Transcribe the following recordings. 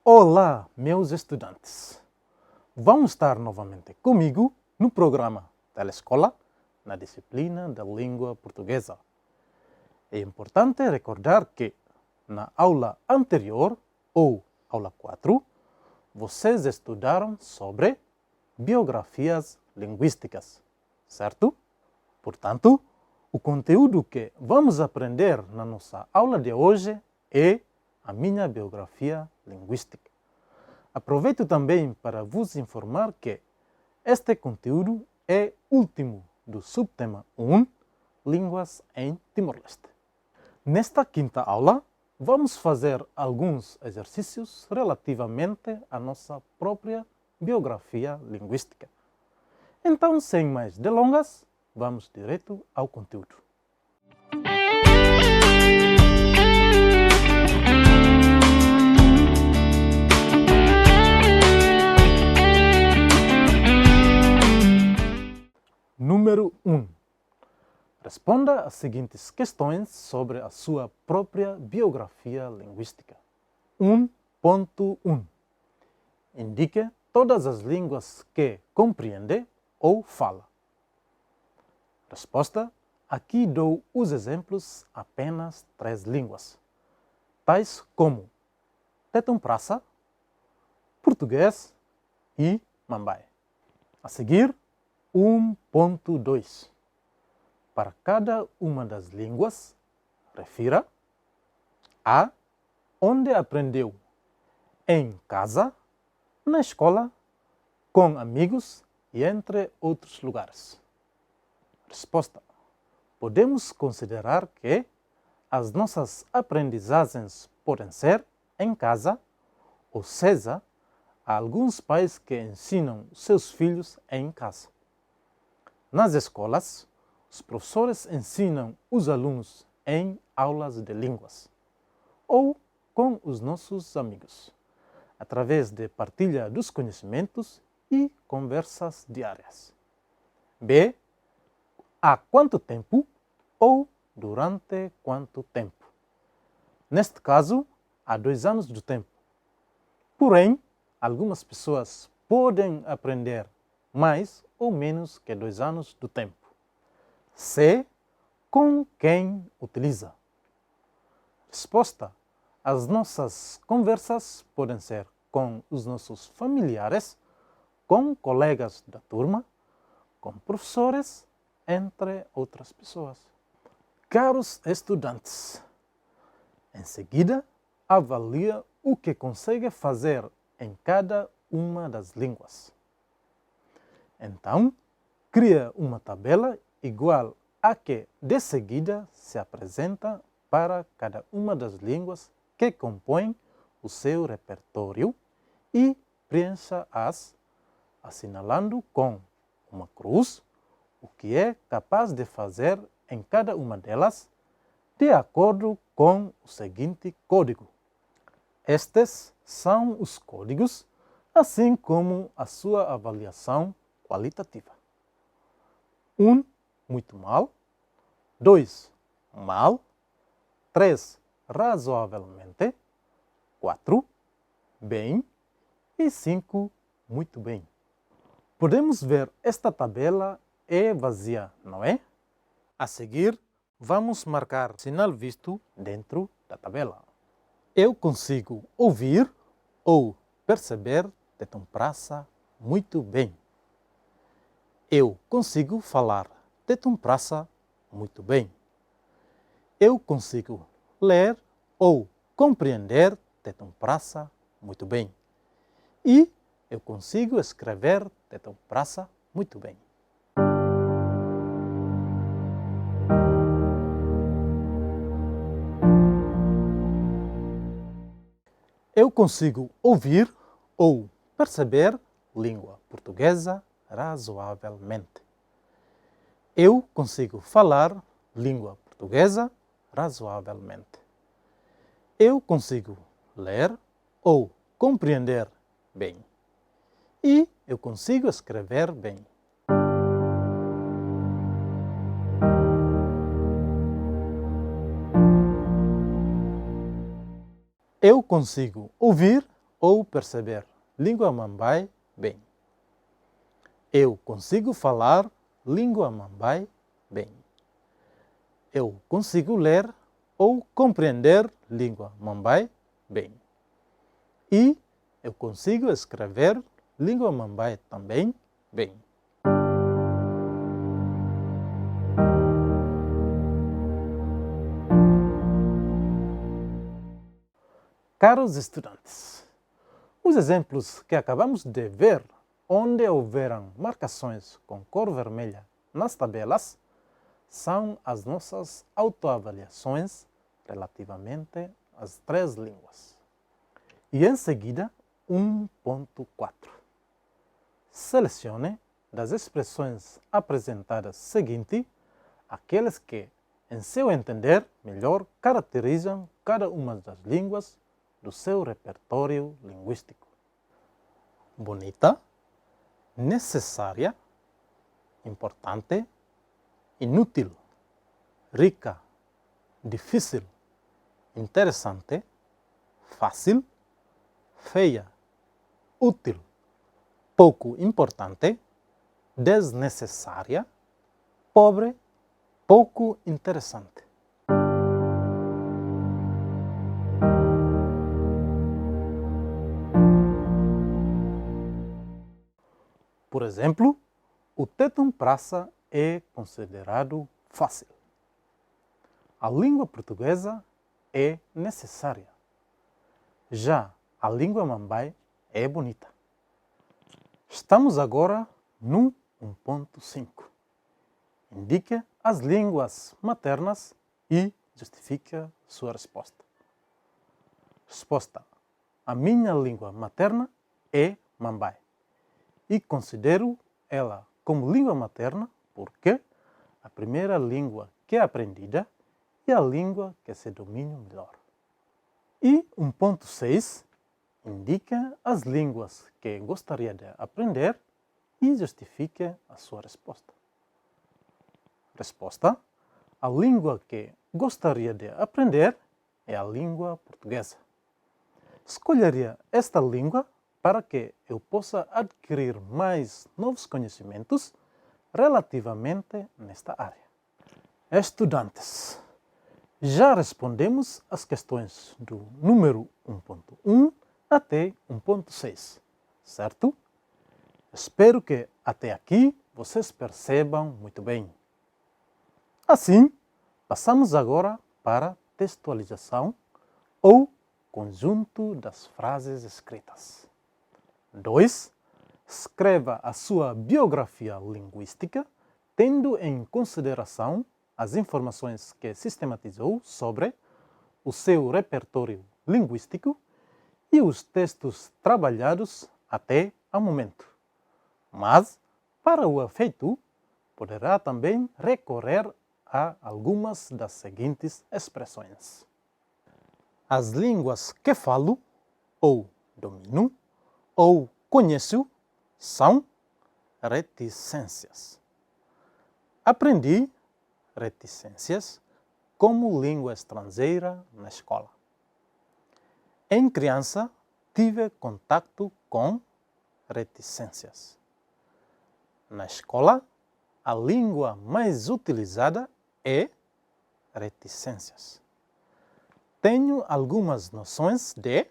Olá, meus estudantes! Vão estar novamente comigo no programa Telescola, na disciplina da língua portuguesa. É importante recordar que, na aula anterior, ou aula 4, vocês estudaram sobre biografias linguísticas, certo? Portanto, o conteúdo que vamos aprender na nossa aula de hoje é a minha biografia linguística. Aproveito também para vos informar que este conteúdo é último do subtema 1, Línguas em Timor-Leste. Nesta quinta aula, vamos fazer alguns exercícios relativamente à nossa própria biografia linguística. Então, sem mais delongas, vamos direto ao conteúdo. Número 1. Responda às seguintes questões sobre a sua própria biografia linguística. 1.1. Indique todas as línguas que compreende ou fala. Resposta: aqui dou os exemplos apenas 3 línguas, tais como Tetum-Prasa, português e Mambai. A seguir, 1.2. Para cada uma das línguas, refira a onde aprendeu: em casa, na escola, com amigos e entre outros lugares. Resposta: podemos considerar que as nossas aprendizagens podem ser em casa, ou seja, há alguns pais que ensinam seus filhos em casa. Nas escolas, os professores ensinam os alunos em aulas de línguas, ou com os nossos amigos, através de partilha dos conhecimentos e conversas diárias. B. Há quanto tempo ou durante quanto tempo? Neste caso, há 2 anos do tempo. Porém, algumas pessoas podem aprender mais ou menos que 2 anos do tempo. C. Com quem utiliza? Resposta: as nossas conversas podem ser com os nossos familiares, com colegas da turma, com professores, entre outras pessoas. Caros estudantes, em seguida, avalie o que consegue fazer em cada uma das línguas. Então, cria uma tabela igual à que de seguida se apresenta para cada uma das línguas que compõem o seu repertório e preencha-as, assinalando com uma cruz o que é capaz de fazer em cada uma delas, de acordo com o seguinte código. Estes são os códigos, assim como a sua avaliação qualitativa. 1. Muito mal. 2. Mal. 3. Razoavelmente. 4. Bem. E 5. Muito bem. Podemos ver esta tabela é vazia, não é? A seguir, vamos marcar sinal visto dentro da tabela. Eu consigo ouvir ou perceber Tetum-Prasa muito bem. Eu consigo falar tetum praça muito bem. Eu consigo ler ou compreender tetum praça muito bem. E eu consigo escrever tetum praça muito bem. Eu consigo ouvir ou perceber língua portuguesa razoavelmente. Eu consigo falar língua portuguesa razoavelmente. Eu consigo ler ou compreender bem. E eu consigo escrever bem. Eu consigo ouvir ou perceber língua mambai bem. Eu consigo falar língua mambai bem. Eu consigo ler ou compreender língua mambai bem. E eu consigo escrever língua mambai também bem. Caros estudantes, os exemplos que acabamos de ver, onde houveram marcações com cor vermelha nas tabelas, são as nossas autoavaliações relativamente às 3 línguas. E em seguida, 1.4. Selecione das expressões apresentadas seguinte aqueles que, em seu entender, melhor caracterizam cada uma das línguas do seu repertório linguístico. Bonita, necessária, importante, inútil, rica, difícil, interessante, fácil, feia, útil, pouco importante, desnecessária, pobre, pouco interessante. Por exemplo, o tetum praça é considerado fácil. A língua portuguesa é necessária. Já a língua mambai é bonita. Estamos agora no 1.5. Indique as línguas maternas e justifique sua resposta. Resposta: a minha língua materna é mambai. E considero ela como língua materna porque a primeira língua que é aprendida é a língua que se domina melhor. E 1.6 indica as línguas que gostaria de aprender e justifique a sua resposta. Resposta: a língua que gostaria de aprender é a língua portuguesa. Escolheria esta língua para que eu possa adquirir mais novos conhecimentos relativamente nesta área. Estudantes, já respondemos as questões do número 1.1 até 1.6, certo? Espero que até aqui vocês percebam muito bem. Assim, passamos agora para a textualização ou conjunto das frases escritas. 2. Escreva a sua biografia linguística, tendo em consideração as informações que sistematizou sobre o seu repertório linguístico e os textos trabalhados até ao momento. Mas, para o efeito, poderá também recorrer a algumas das seguintes expressões. As línguas que falo, ou domino, ou conheço, são reticências. Aprendi reticências como língua estrangeira na escola. Em criança, tive contato com reticências. Na escola, a língua mais utilizada é reticências. Tenho algumas noções de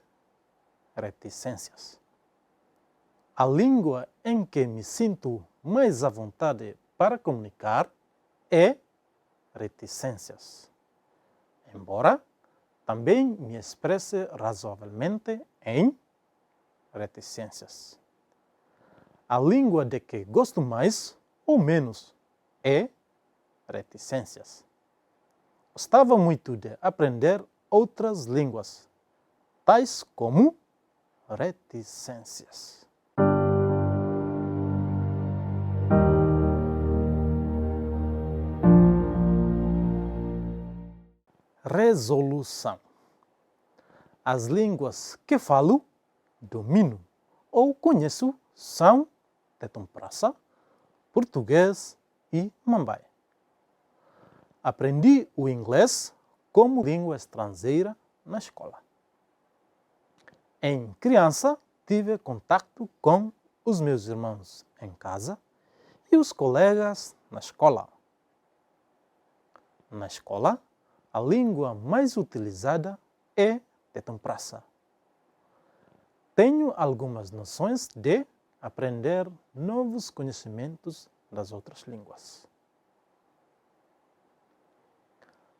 reticências. A língua em que me sinto mais à vontade para comunicar é reticências. Embora também me expresse razoavelmente em reticências. A língua de que gosto mais ou menos é reticências. Gostava muito de aprender outras línguas, tais como reticências. Resolução. As línguas que falo, domino ou conheço são Tetum-Praça, português e Mambai. Aprendi o inglês como língua estrangeira na escola. Em criança, tive contato com os meus irmãos em casa e os colegas na escola. Na escola, a língua mais utilizada é Tetum-Praça. Tenho algumas noções de aprender novos conhecimentos das outras línguas.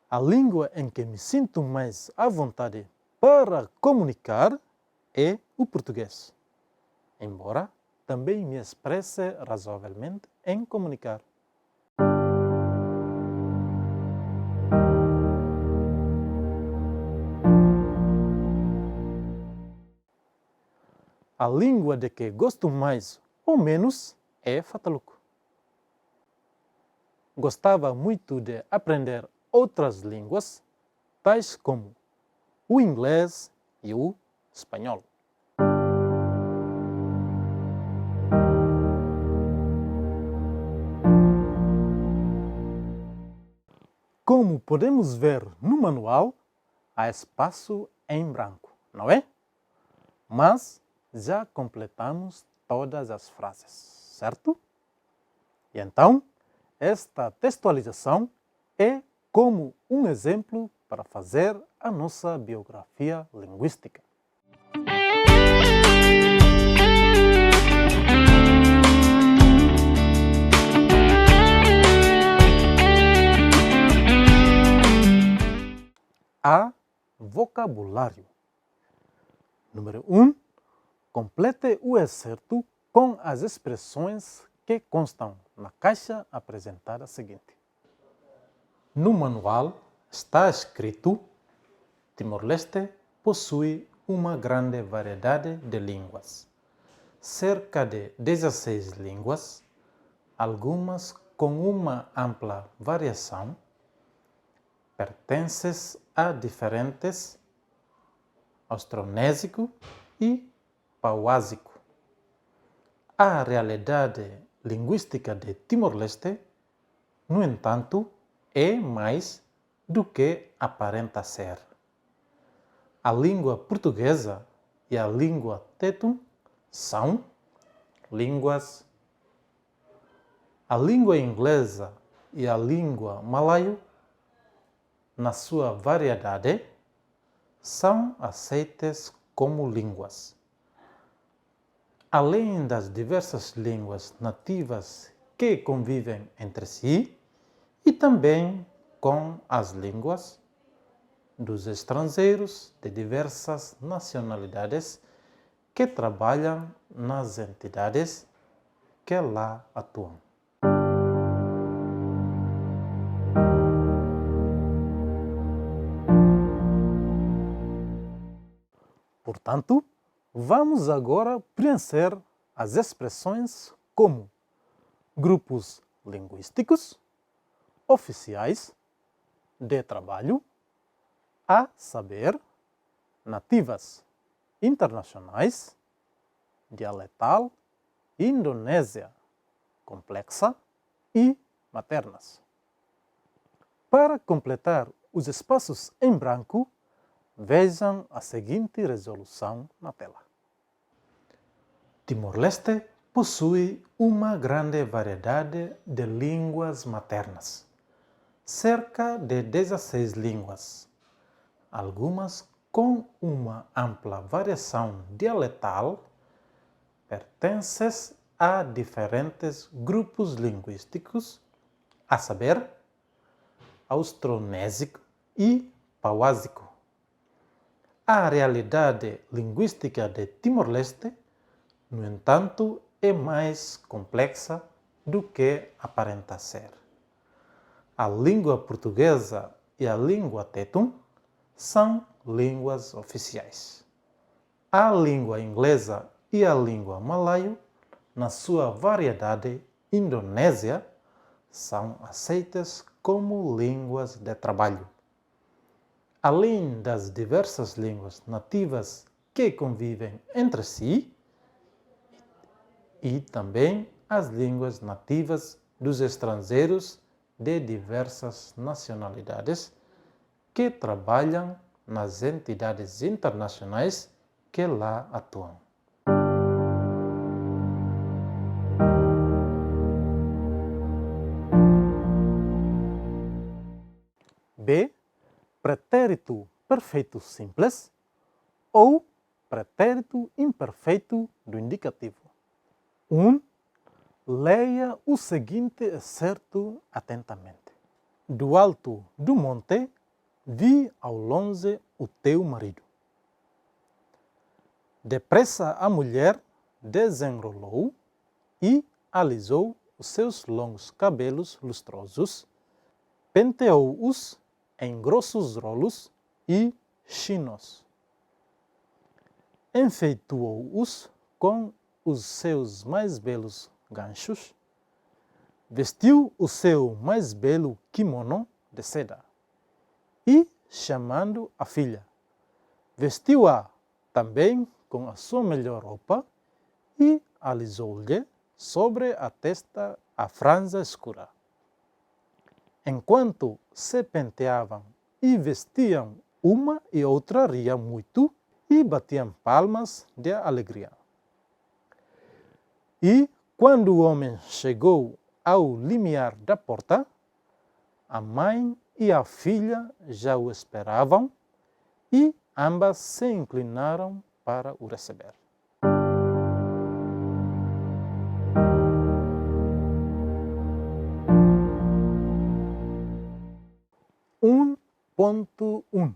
A língua em que me sinto mais à vontade para comunicar é o português, embora também me expresse razoavelmente em comunicar. A língua de que gosto mais ou menos é Fataluco. Gostava muito de aprender outras línguas, tais como o inglês e o espanhol. Como podemos ver no manual, há espaço em branco, não é? Mas já completamos todas as frases, certo? E então, esta textualização é como um exemplo para fazer a nossa biografia linguística. A. Vocabulário. Número 1. Complete o excerto com as expressões que constam na caixa apresentada seguinte. No manual está escrito: Timor-Leste possui uma grande variedade de línguas, cerca de 16 línguas, algumas com uma ampla variação, pertencem a diferentes austronésico e pauásico. A realidade linguística de Timor-Leste, no entanto, é mais do que aparenta ser. A língua portuguesa e a língua Tetum são línguas. A língua inglesa e a língua malaio, na sua variedade, são aceitas como línguas. Além das diversas línguas nativas que convivem entre si, e também com as línguas dos estrangeiros de diversas nacionalidades que trabalham nas entidades que lá atuam. Portanto, vamos agora preencher as expressões como grupos linguísticos, oficiais, de trabalho, a saber, nativas, internacionais, dialetal, indonésia, complexa e maternas. Para completar os espaços em branco, vejam a seguinte resolução na tela. Timor-Leste possui uma grande variedade de línguas maternas, cerca de 16 línguas, algumas com uma ampla variação dialetal, pertencem a diferentes grupos linguísticos, a saber, austronésico e pauásico. A realidade linguística de Timor-Leste, no entanto, é mais complexa do que aparenta ser. A língua portuguesa e a língua tetum são línguas oficiais. A língua inglesa e a língua malaio, na sua variedade indonésia, são aceitas como línguas de trabalho. Além das diversas línguas nativas que convivem entre si, e também as línguas nativas dos estrangeiros de diversas nacionalidades que trabalham nas entidades internacionais que lá atuam. B. Pretérito perfeito simples ou pretérito imperfeito do indicativo. 1. Leia o seguinte excerto atentamente. Do alto do monte, vi ao longe o teu marido. Depressa a mulher desenrolou e alisou os seus longos cabelos lustrosos, penteou-os em grossos rolos e chinos. Enfeitou-os com os seus mais belos ganchos, vestiu o seu mais belo kimono de seda e, chamando a filha, vestiu-a também com a sua melhor roupa e alisou-lhe sobre a testa a franja escura. Enquanto se penteavam e vestiam, uma e outra riam muito e batiam palmas de alegria. E, quando o homem chegou ao limiar da porta, a mãe e a filha já o esperavam e ambas se inclinaram para o receber. Ponto 1.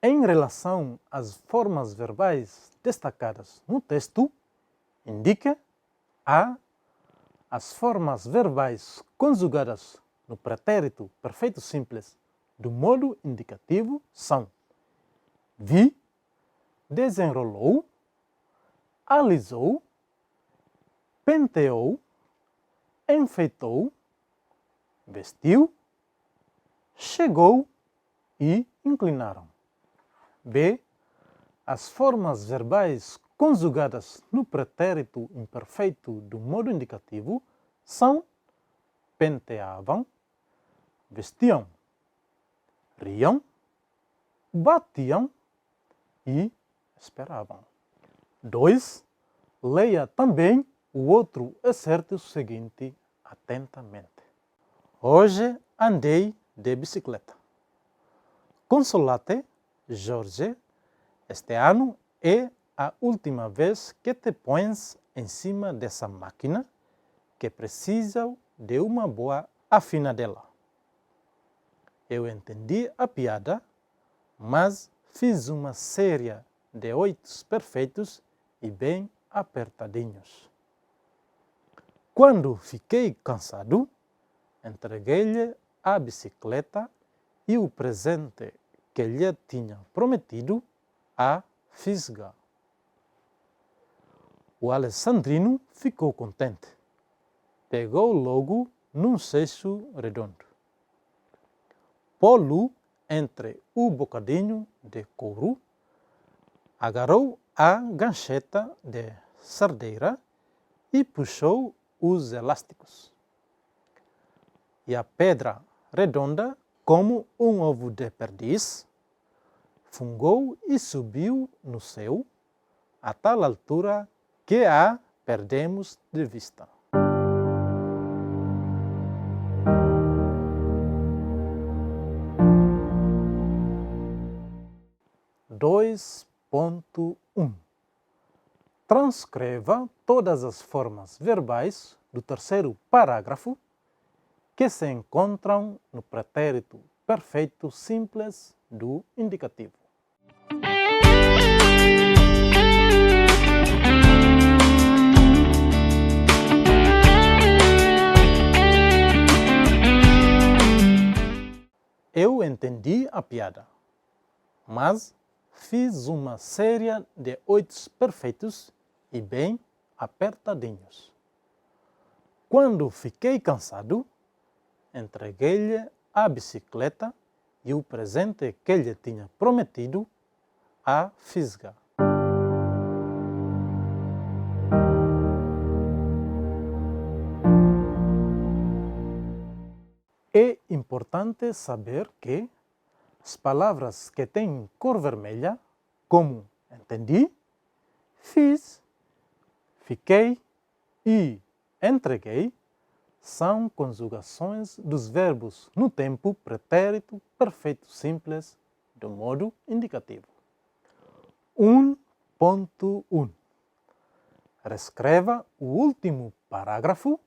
Em relação às formas verbais destacadas no texto, indique a. As formas verbais conjugadas no pretérito perfeito simples do modo indicativo são vi, desenrolou, alisou, penteou, enfeitou, vestiu, chegou e inclinaram. B. As formas verbais conjugadas no pretérito imperfeito do modo indicativo são penteavam, vestiam, riam, batiam e esperavam. 2. Leia também o outro excerto seguinte atentamente. Hoje andei de bicicleta. Consolate, Jorge, este ano é a última vez que te pões em cima dessa máquina que precisa de uma boa afinadela. Eu entendi a piada, mas fiz uma série de 8 perfeitos e bem apertadinhos. Quando fiquei cansado, entreguei-lhe a bicicleta e o presente que lhe tinha prometido a fisga. O alessandrino ficou contente. Pegou logo num cesto redondo. Pô-lo entre o bocadinho de couro, agarrou a gancheta de sardeira e puxou os elásticos. E a pedra redonda, como um ovo de perdiz, fungou e subiu no céu a tal altura que a perdemos de vista. (2.1) transcreva todas as formas verbais do terceiro parágrafo que se encontram no pretérito perfeito simples do indicativo. Eu entendi a piada, mas fiz uma série de 8 perfeitos e bem apertadinhos. Quando fiquei cansado, entreguei-lhe a bicicleta e o presente que lhe tinha prometido à fisga. É importante saber que as palavras que têm cor vermelha, como entendi, fiz, fiquei e entreguei, são conjugações dos verbos no tempo pretérito perfeito simples do modo indicativo. 1.1. Reescreva o último parágrafo,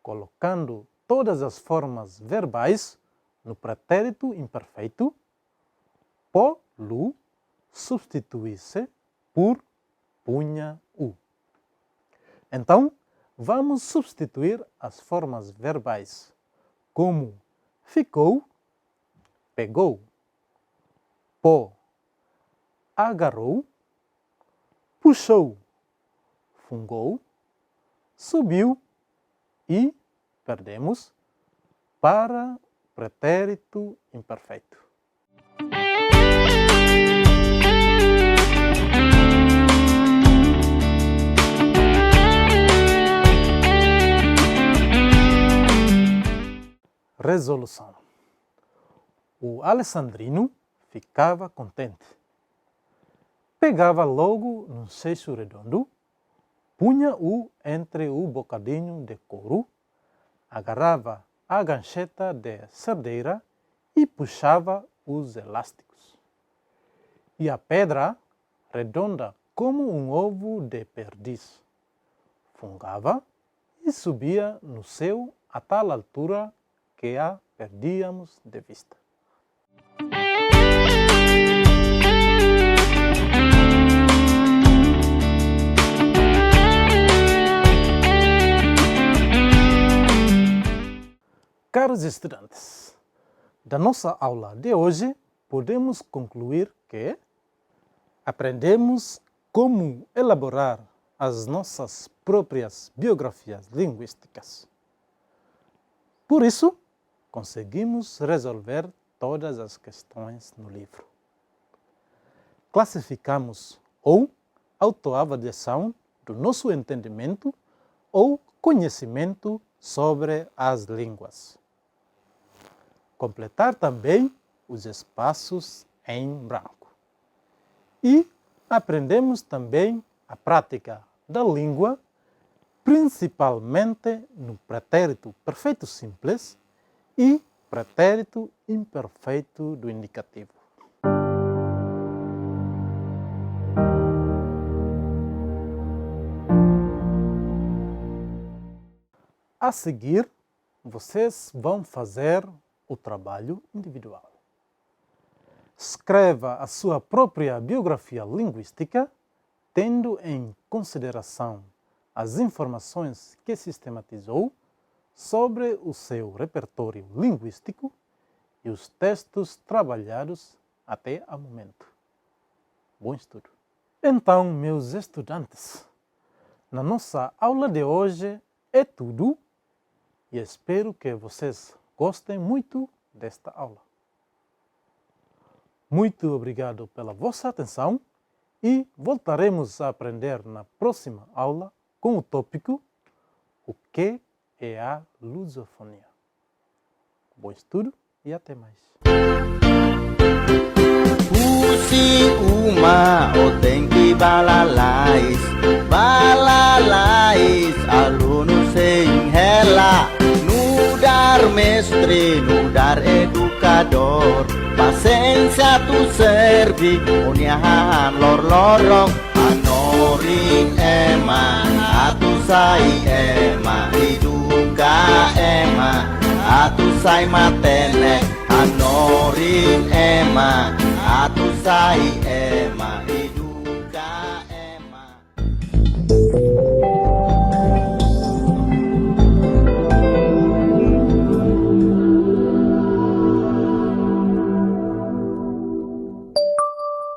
colocando todas as formas verbais no pretérito imperfeito. Po-lu substitui-se por punha-u. Então, vamos substituir as formas verbais como ficou, pegou, pô, agarrou, puxou, fungou, subiu e perdemos para pretérito imperfeito. Resolução. O Alessandrino ficava contente. Pegava logo num seixo redondo, punha-o entre o bocadinho de couro, agarrava a gancheta de cerdeira e puxava os elásticos. E a pedra, redonda como um ovo de perdiz, fungava e subia no céu a tal altura que a perdíamos de vista. Caros estudantes, da nossa aula de hoje podemos concluir que aprendemos como elaborar as nossas próprias biografias linguísticas. Por isso, conseguimos resolver todas as questões no livro. Classificamos ou autoavaliação do nosso entendimento ou conhecimento sobre as línguas. Completar também os espaços em branco. E aprendemos também a prática da língua, principalmente no pretérito perfeito simples e pretérito imperfeito do indicativo. A seguir, vocês vão fazer o trabalho individual. Escreva a sua própria biografia linguística, tendo em consideração as informações que sistematizou sobre o seu repertório linguístico e os textos trabalhados até ao momento. Bom estudo! Então, meus estudantes, na nossa aula de hoje é tudo e espero que vocês gostem muito desta aula. Muito obrigado pela vossa atenção e voltaremos a aprender na próxima aula com o tópico O que é a lusofonia. Bom estudo e até mais. Pusi uma otenki balalais, aluno sem rela, nudar mestre, nudar educador. Pasensia tu servi uniahan lor-lorong anoring ema atu sai ema hiduka ema atu sai matene anoring ema atu sai ema